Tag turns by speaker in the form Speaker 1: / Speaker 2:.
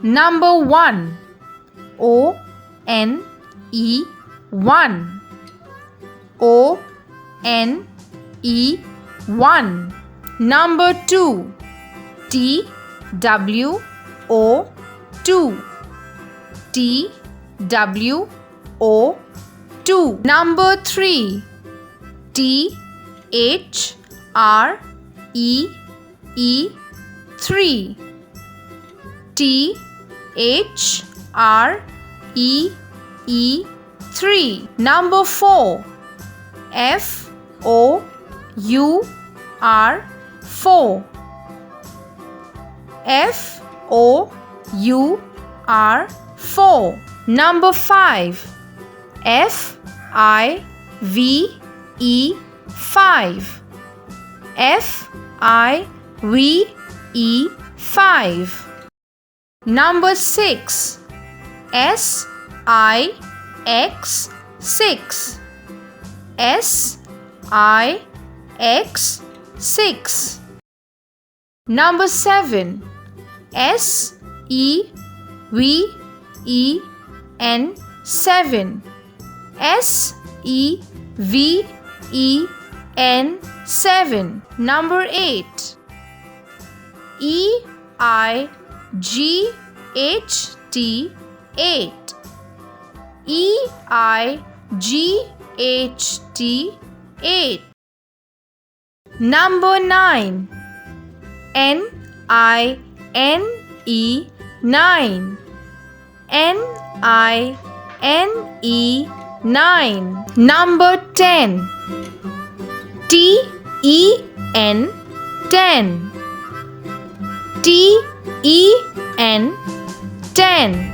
Speaker 1: Number 1. O-N-E 1. O-N-E 1. Number 2. T-W-O 2. T-W-O 2. Number 3. T-H-R-E-E 3. T-H-R-E-E 3. Number 4. F-O-U-R 4. F-O-U-R 4. Number 5. F-I-V-E 5. F-I-V-E 5. Number 6. S-I-X 6. S-I-X 6. Number 7. S-E-V-E-N 7. S-E-V-E-N 7. Number 8. E-I-G-H-T 8. E-I-G-H-T 8. Number 9. N-I-N-E 9. N-I-N-E 9. Number 10. T-E-N 10. T-E-N 10.